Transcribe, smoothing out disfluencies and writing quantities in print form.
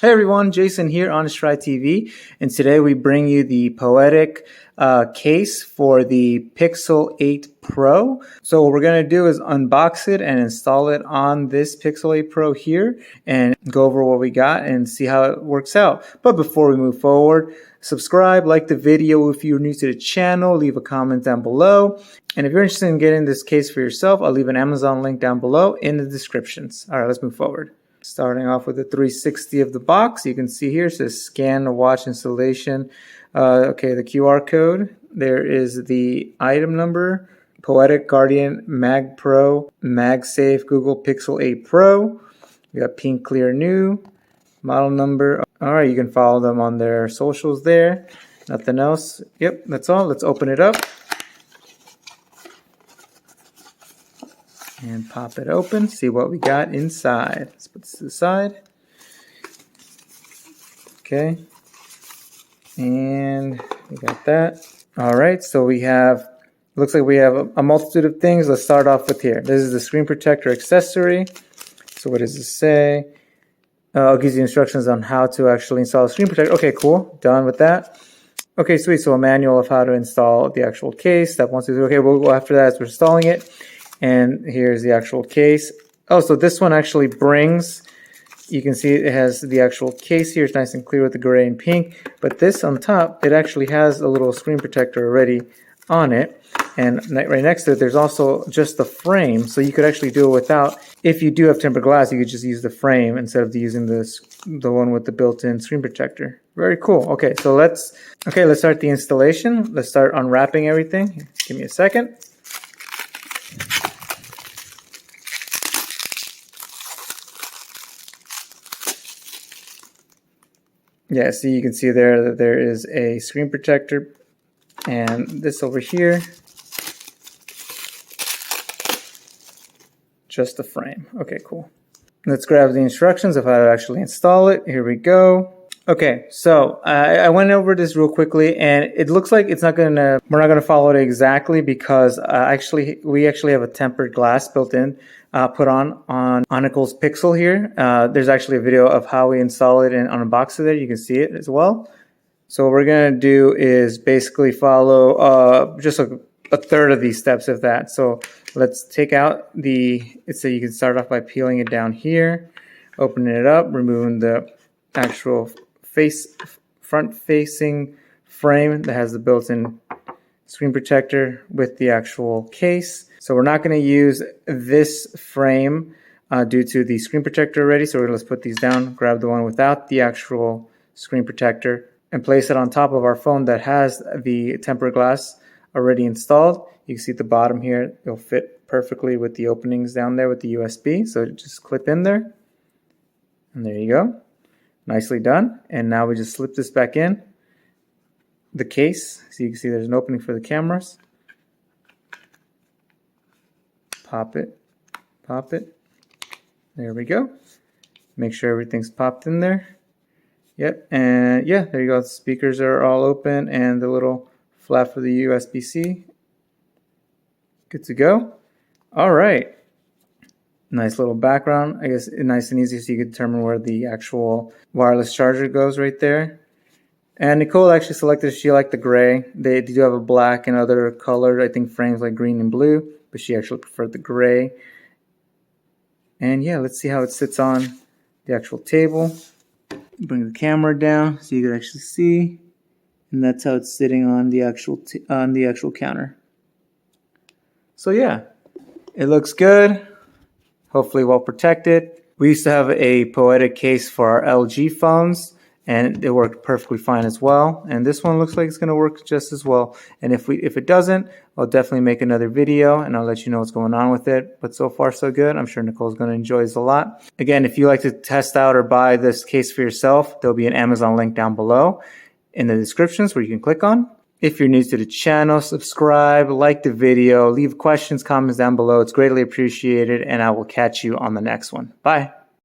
Hey everyone, Jason here on Try TV, and today we bring you the Poetic case for the Pixel 8 Pro. So what we're going to do is unbox it and install it on this Pixel 8 Pro here and go over what we got and see how it works out. But before we move forward, subscribe, like the video if you're new to the channel, leave a comment down below. And if you're interested in getting this case for yourself, I'll leave an Amazon link down below in the descriptions. All right, let's move forward. Starting off with the 360 of the box, you can see here it says scan to watch installation. Okay, the QR code. There is the item number, Poetic Guardian MagPro MagSafe Google Pixel 8 Pro. We got pink clear new, model number. All right, you can follow them on their socials there. Nothing else. Yep, that's all. Let's open it up. And pop it open, see what we got inside. Let's put this to the side. Okay. And we got that. All right, so we have, looks like we have a multitude of things. Let's start off with here. This is the screen protector accessory. So what does this say? It gives you instructions on how to actually install a screen protector. Okay, cool. Done with that. Okay, sweet. So a manual of how to install the actual case. Step 1, 2, 3. Okay, we'll go after that as we're installing it. And here's the actual case. Oh, so this one actually brings, you can see it has the actual case here. It's nice and clear with the gray and pink. But this on top, it actually has a little screen protector already on it. And right next to it, there's also just the frame. So you could actually do it without, if you do have tempered glass, you could just use the frame instead of using the one with the built-in screen protector. Very cool. Okay, so let's start the installation. Let's start unwrapping everything. Give me a second. Yeah, so you can see there that there is a screen protector, and this over here, just the frame. Okay, cool. Let's grab the instructions of how to actually install it. Here we go. Okay, so I went over this real quickly, and it looks like we're not gonna follow it exactly because we actually have a tempered glass built in, put on Nicole's Pixel here. There's actually a video of how we install it and unbox it there. You can see it as well. So what we're gonna do is basically follow just a third of these steps of that. So let's take out so you can start off by peeling it down here, opening it up, removing the actual front-facing frame that has the built-in screen protector with the actual case. So we're not going to use this frame due to the screen protector already. So let's put these down, grab the one without the actual screen protector, and place it on top of our phone that has the tempered glass already installed. You can see at the bottom here, it'll fit perfectly with the openings down there with the USB. So just clip in there, and there you go. Nicely done. And now we just slip this back in the case. So you can see there's an opening for the cameras. Pop it, pop it. There we go. Make sure everything's popped in there. Yep, and yeah, there you go. The speakers are all open and the little flap for the USB-C. Good to go. All right. Nice little background, I guess, nice and easy so you can determine where the actual wireless charger goes right there. And Nicole actually selected, she liked the gray. They do have a black and other colored, I think, frames like green and blue, but she actually preferred the gray. And yeah, let's see how it sits on the actual table. Bring the camera down so you can actually see. And that's how it's sitting on the actual counter. So yeah, it looks good. Hopefully well protected. We used to have a Poetic case for our LG phones, and it worked perfectly fine as well. And this one looks like it's gonna work just as well. And if it doesn't, I'll definitely make another video and I'll let you know what's going on with it. But so far so good. I'm sure Nicole's gonna enjoy this a lot. Again, if you like to test out or buy this case for yourself, there'll be an Amazon link down below in the descriptions where you can click on. If you're new to the channel, subscribe, like the video, leave questions, comments down below. It's greatly appreciated, and I will catch you on the next one. Bye.